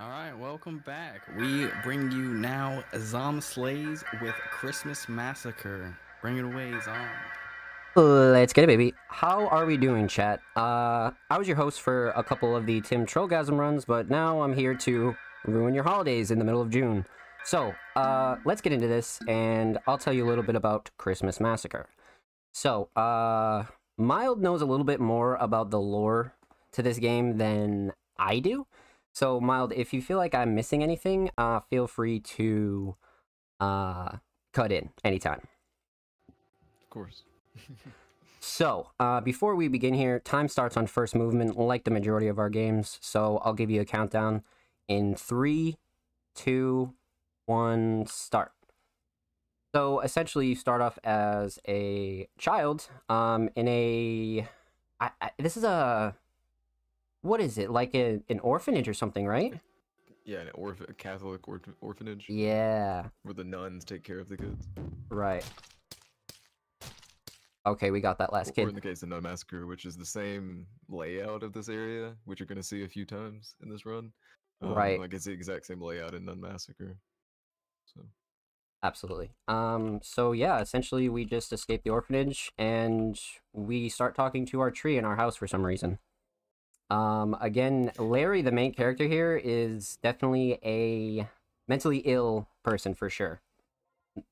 Alright, welcome back. We bring you now Zomb Slays with Christmas Massacre. Bring it away, Zomb. Let's get it, baby. How are we doing, chat? I was your host for a couple of the Tim Trollgasm runs, but now I'm here to ruin your holidays in the middle of June. So, let's get into this, and I'll tell you a little bit about Christmas Massacre. So, Mild knows a little bit more about the lore to this game than I do. So, Mild, if you feel like I'm missing anything, feel free to cut in anytime. Of course. So, before we begin here, time starts on first movement, like the majority of our games. So, I'll give you a countdown in 3, 2, 1, start. So, essentially, you start off as a child in a... this is a... What is it? Like an orphanage or something, right? Yeah, a Catholic orphanage. Yeah. Where the nuns take care of the kids. Right. Okay, we got that last kid. Or in the case of Nun Massacre, which is the same layout of this area, which you're going to see a few times in this run. Right. Like it's the exact same layout in Nun Massacre. So. Absolutely. So yeah, essentially we just escape the orphanage and we start talking to our tree in our house for some reason. Again, Larry, the main character here, is definitely a mentally ill person for sure.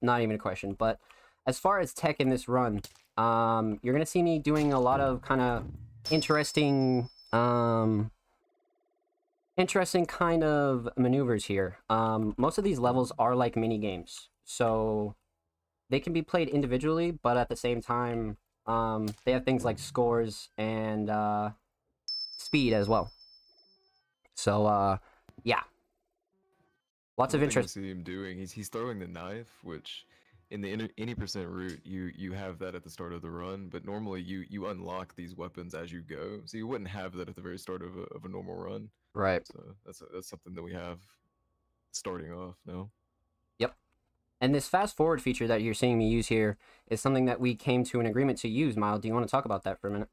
Not even a question. But as far as tech in this run, you're gonna see me doing a lot of kind of interesting kind of maneuvers here. Most of these levels are like mini games, so they can be played individually, but at the same time, they have things like scores and speed as well. So yeah, lots of interest. See him doing. He's throwing the knife, which in the any percent route, you have that at the start of the run, but normally you unlock these weapons as you go, so you wouldn't have that at the very start of a normal run. Right. So that's something that we have starting off now. Yep. And this fast forward feature that you're seeing me use here is something that we came to an agreement to use. Miles, do you want to talk about that for a minute?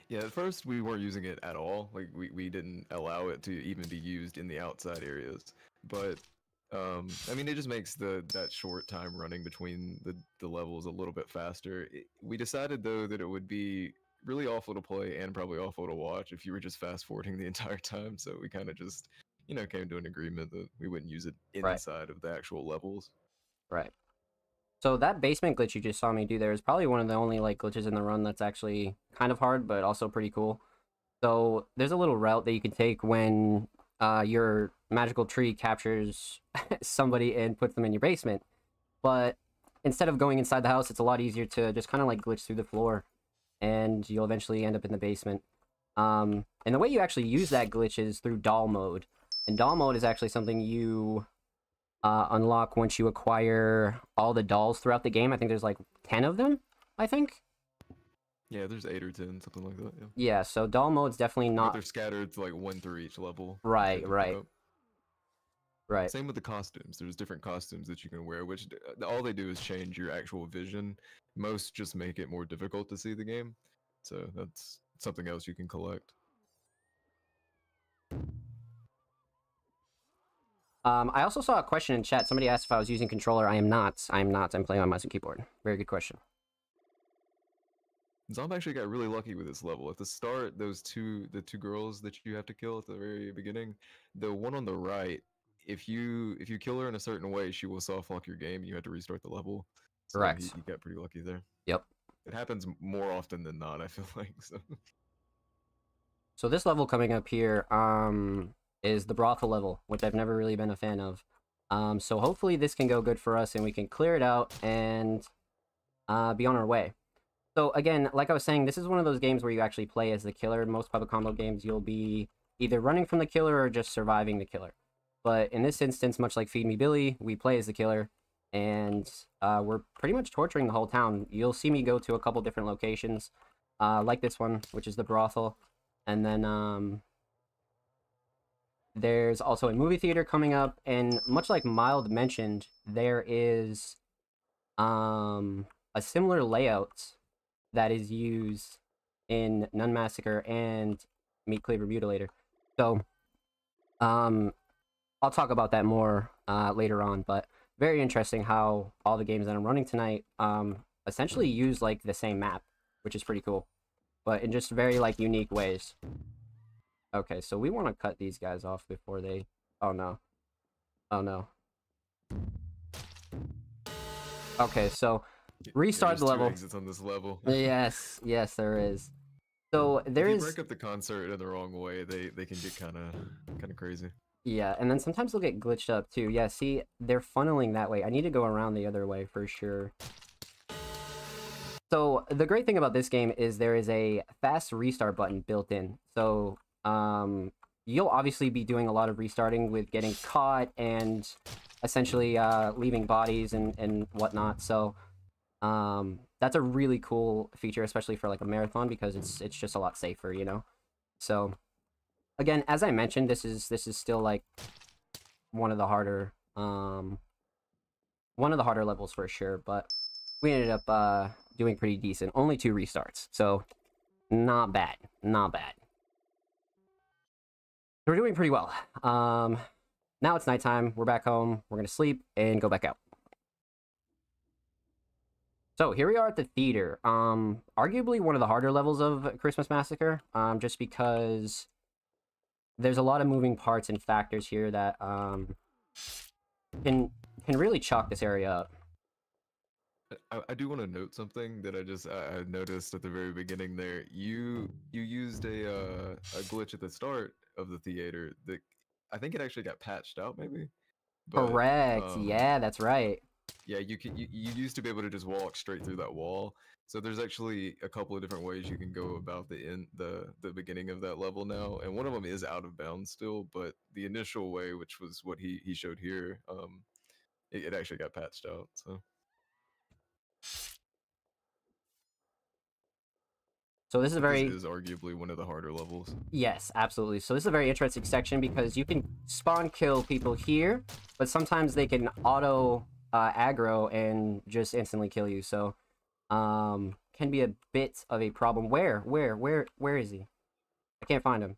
Yeah, at first we weren't using it at all. Like we didn't allow it to even be used in the outside areas. But I mean, it just makes that short time running between the levels a little bit faster. We decided though that it would be really awful to play and probably awful to watch if you were just fast forwarding the entire time. So we kind of just came to an agreement that we wouldn't use it Right. inside of the actual levels. Right. So that basement glitch you just saw me do there is probably one of the only like glitches in the run that's actually kind of hard, but also pretty cool. So there's a little route that you can take when your magical tree captures somebody and puts them in your basement. But instead of going inside the house, it's a lot easier to just kind of like glitch through the floor, and you'll eventually end up in the basement. And the way you actually use that glitch is through doll mode. And doll mode is actually something you unlock once you acquire all the dolls throughout the game. I think there's like 10 of them, I think. Yeah, there's 8 or 10, something like that. Yeah. Yeah, so doll mode's definitely But not... they're scattered to like 1 through each level. Right, right. Right. Same with the costumes. There's different costumes that you can wear, which all they do is change your actual vision. Most just make it more difficult to see the game. So that's something else you can collect. I also saw a question in chat. Somebody asked if I was using controller. I am not. I am not. I'm playing on mouse and keyboard. Very good question. Zomb actually got really lucky with this level. At the start, the two girls that you have to kill at the very beginning, the one on the right, if you kill her in a certain way, she will soft lock your game. You have to restart the level. So Correct. he got pretty lucky there. Yep. It happens more often than not, I feel like. So this level coming up here is the brothel level, which I've never really been a fan of. So hopefully this can go good for us and we can clear it out and be on our way. So again, like I was saying, this is one of those games where you actually play as the killer. In most public combo games, you'll be either running from the killer or just surviving the killer. But in this instance, much like Feed Me Billy, we play as the killer, and we're pretty much torturing the whole town. You'll see me go to a couple different locations, like this one, which is the brothel. And then there's also a movie theater coming up, and much like Mild mentioned, there is a similar layout that is used in Nun Massacre and Meat Cleaver Mutilator. So, I'll talk about that more later on, but very interesting how all the games that I'm running tonight essentially use like the same map, which is pretty cool, but in just very like unique ways. Okay, so we want to cut these guys off before they... Oh no. Oh no. Okay, so restart the level. 2 exits on this level. Yes, yes, there is. So there if is... you break up the concert in the wrong way, they can get kind of crazy. Yeah, and then sometimes they'll get glitched up too. Yeah, see, they're funneling that way. I need to go around the other way for sure. So the great thing about this game is there is a fast restart button built in. So you'll obviously be doing a lot of restarting with getting caught and essentially leaving bodies and whatnot. So that's a really cool feature, especially for like a marathon, because it's just a lot safer, you know. So again, as I mentioned, this is still like one of the harder levels for sure, but we ended up doing pretty decent. Only 2 restarts, so not bad, not bad. We're doing pretty well. Now it's nighttime. We're back home. We're gonna sleep and go back out. So here we are at the theater. Arguably one of the harder levels of Christmas Massacre. Just because there's a lot of moving parts and factors here that can really chalk this area up. I do want to note something that I noticed at the very beginning there. You used a glitch at the start of the theater that I think it actually got patched out maybe. But, correct. Yeah, that's right. Yeah, you used to be able to just walk straight through that wall. So there's actually a couple of different ways you can go about the beginning of that level now, and one of them is out of bounds still. But the initial way, which was what he showed here, it actually got patched out. So this is a But this very... is arguably one of the harder levels. Yes, absolutely. So this is a very interesting section because you can spawn kill people here, but sometimes they can auto aggro and just instantly kill you. So can be a bit of a problem. Where is he? I can't find him.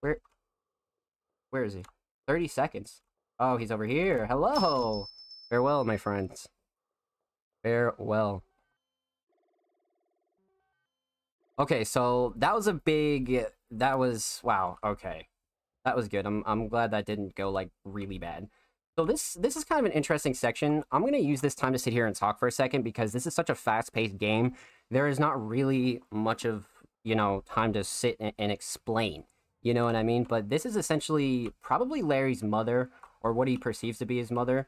Where is he? 30 seconds. Oh, he's over here. Hello. Farewell, my friends. Farewell. Okay, so that was a big... That was... Wow, okay. That was good. I'm glad that didn't go, like, really bad. So this is kind of an interesting section. I'm going to use this time to sit here and talk for a second because this is such a fast-paced game. There is not really much of, you know, time to sit and explain. You know what I mean? But this is essentially probably Larry's mother, or what he perceives to be his mother.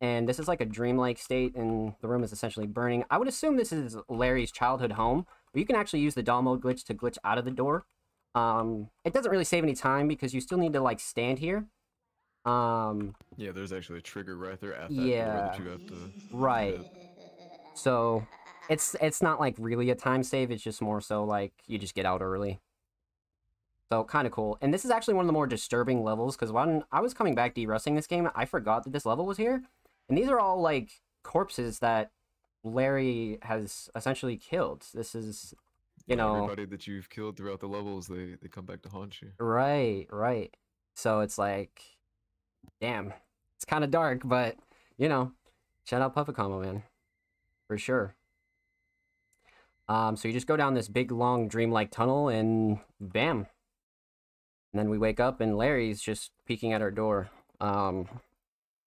And this is like a dreamlike state, and the room is essentially burning. I would assume this is Larry's childhood home, but you can actually use the doll mode glitch to glitch out of the door. It doesn't really save any time because you still need to, like, stand here. Yeah, there's actually a trigger right there at that door that you have to... Right. So, it's not, like, really a time save, it's just more so, like, you just get out early. So, kind of cool. And this is actually one of the more disturbing levels, because when I was coming back de-rusting this game, I forgot that this level was here. And these are all, like, corpses that Larry has essentially killed. This is, you know... Everybody that you've killed throughout the levels, they come back to haunt you. Right. So it's like... Damn. It's kind of dark, but, you know, shout out Puppet Combo, man. For sure. So you just go down this big, long, dreamlike tunnel, and bam. And then we wake up, and Larry's just peeking at our door.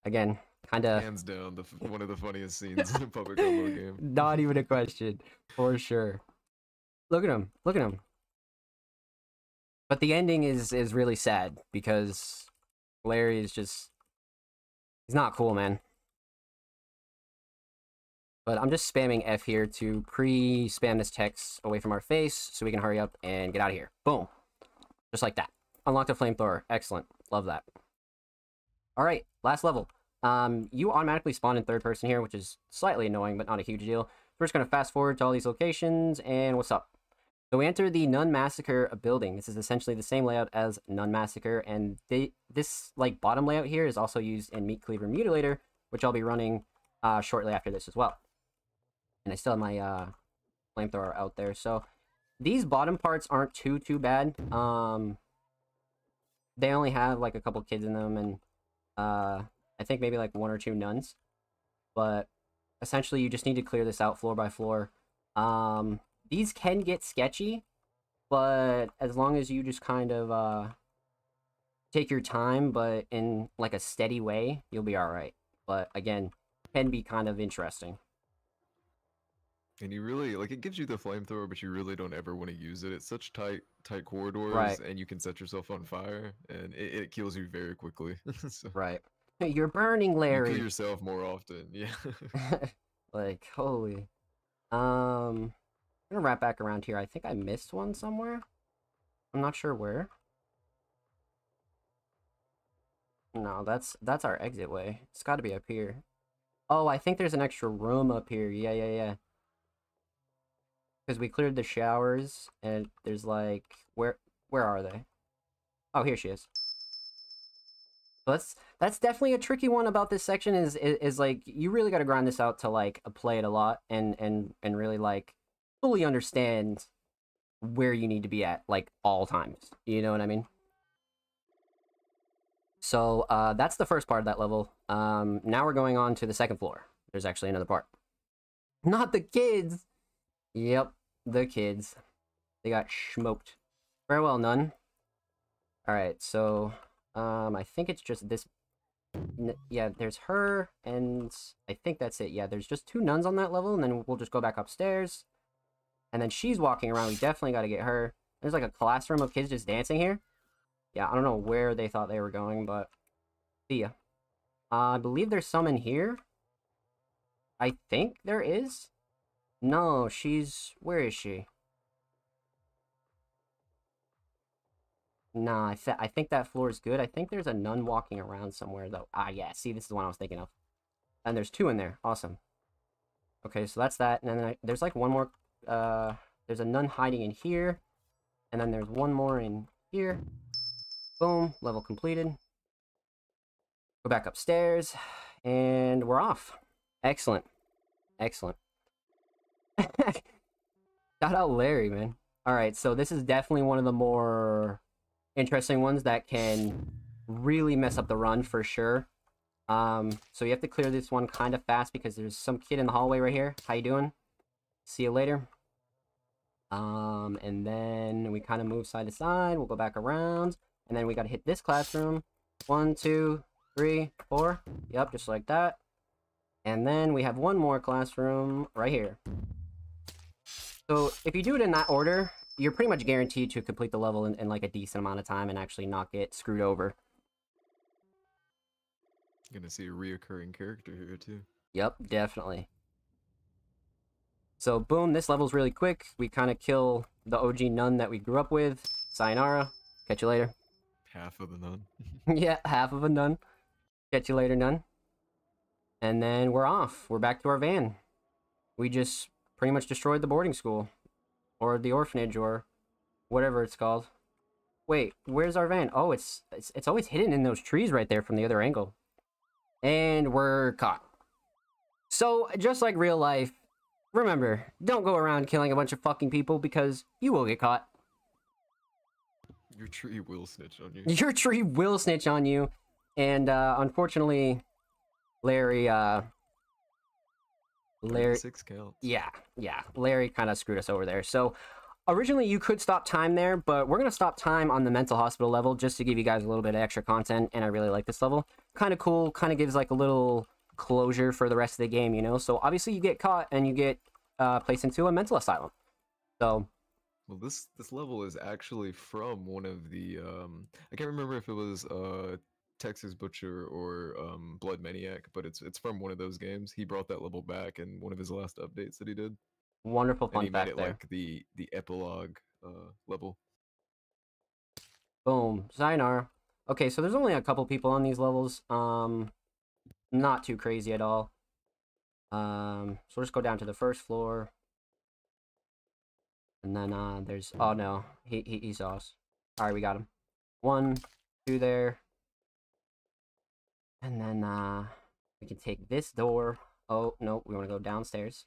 Again, kind of... Hands down, one of the funniest scenes in a Puppet Combo game. Not even a question, for sure. Look at him. Look at him. But the ending is really sad, because Larry is just... He's not cool, man. But I'm just spamming F here to pre-spam this text away from our face so we can hurry up and get out of here. Boom. Just like that. Unlocked a flamethrower. Excellent. Love that. Alright, last level. You automatically spawn in third person here, which is slightly annoying, but not a huge deal. We're just going to fast forward to all these locations, and what's up? So we enter the Nun Massacre building. This is essentially the same layout as Nun Massacre, and this like bottom layout here is also used in Meat Cleaver Mutilator, which I'll be running shortly after this as well. And I still have my flamethrower out there. So these bottom parts aren't too bad. They only have like a couple kids in them, and I think maybe like 1 or 2 nuns. But essentially, you just need to clear this out floor by floor. These can get sketchy, but as long as you just kind of take your time, but in like a steady way, you'll be alright. But again, can be kind of interesting. And you really, like, it gives you the flamethrower, but you really don't ever want to use it. It's such tight corridors, Right. and you can set yourself on fire, and it kills you very quickly. So Right. You're burning, you Larry. kill yourself more often, yeah. Like, holy. I'm gonna wrap back around here. I think I missed one somewhere. I'm not sure where. No, that's our exit way. It's got to be up here. Oh, I think there's an extra room up here. Yeah. Because we cleared the showers, and there's like... Where are they? Oh, here she is. So that's definitely a tricky one about this section, is like, you really got to grind this out to, like, play it a lot, and really, like, fully understand where you need to be at, like, all times. You know what I mean? So, that's the first part of that level. Now we're going on to the second floor. There's actually another part. Not the kids! Yep, the kids. They got smoked. Farewell, nun. Alright, so, I think it's just this... Yeah, there's her, and I think that's it. Yeah, there's just 2 nuns on that level, and then we'll just go back upstairs. And then she's walking around. We definitely got to get her. There's like a classroom of kids just dancing here. Yeah, I don't know where they thought they were going, but... See ya. I believe there's some in here. I think there is. No, she's... Where is she? Nah, I think that floor is good. I think there's a nun walking around somewhere, though. Ah, yeah, see, this is the one I was thinking of. And there's 2 in there. Awesome. Okay, so that's that. And then there's like one more. There's a nun hiding in here. And then there's one more in here. Boom. Level completed. Go back upstairs. And we're off. Excellent. Excellent. Shout out Larry, man. Alright, so this is definitely one of the more interesting ones that can really mess up the run for sure. So you have to clear this one kind of fast because there's some kid in the hallway right here. How you doing? See you later. And then we kind of move side to side. We'll go back around. And then we got to hit this classroom. 1, 2, 3, 4. Yep, just like that. And then we have one more classroom right here. So if you do it in that order, you're pretty much guaranteed to complete the level in like a decent amount of time and actually not get screwed over. Gonna see a reoccurring character here too. Yep, definitely. So boom, this level's really quick. We kind of kill the OG nun that we grew up with. Sayonara. Catch you later. Half of the nun. Yeah, half of a nun. Catch you later, nun. And then we're off. We're back to our van. We just pretty much destroyed the boarding school. Or the orphanage, or whatever it's called. Wait, where's our van? Oh, it's always hidden in those trees right there from the other angle. And we're caught. So, just like real life, remember, don't go around killing a bunch of fucking people because you will get caught. Your tree will snitch on you. Your tree will snitch on you. And, unfortunately, Larry, 6 counts. Yeah, Larry kind of screwed us over there. So, originally you could stop time there, but we're going to stop time on the mental hospital level just to give you guys a little bit of extra content, and I really like this level. Kind of cool, kind of gives like a little closure for the rest of the game, you know? So, obviously you get caught and you get placed into a mental asylum. So... Well, this level is actually from one of the I can't remember if it was Texas Butcher or Blood Maniac, but it's from one of those games. He brought that level back in one of his last updates that he did. Wonderful And fun he made fact it there. like the epilogue level. Boom. Sayonara. Okay, so there's only a couple people on these levels. Not too crazy at all. So we'll just go down to the first floor. And then there's... Oh, no. He saw us. Alright, we got him. 1, 2 there. And then we can take this door. Oh, no. We want to go downstairs.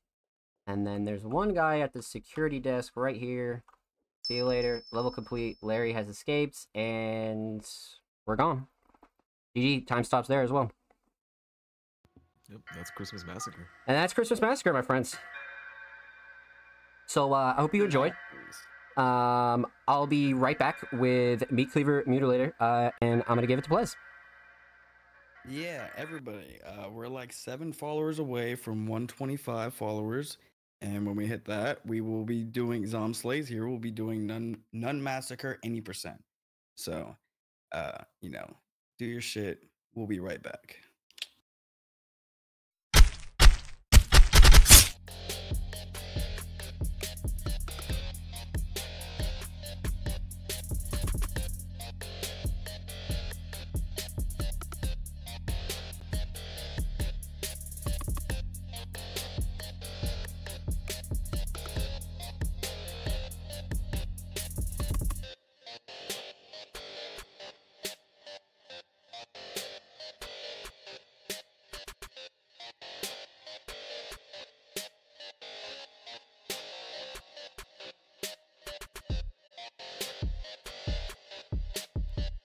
And then there's one guy at the security desk right here. See you later. Level complete. Larry has escaped. And we're gone. GG. Time stops there as well. Yep, that's Christmas Massacre. And that's Christmas Massacre, my friends. So, I hope you enjoyed. I'll be right back with Meat Cleaver Mutilator, and I'm gonna give it to Blez. Yeah, everybody. We're like 7 followers away from 125 followers. And when we hit that, we will be doing Zomb Slays here. We'll be doing Nun Massacre any %. So, you know, do your shit. We'll be right back.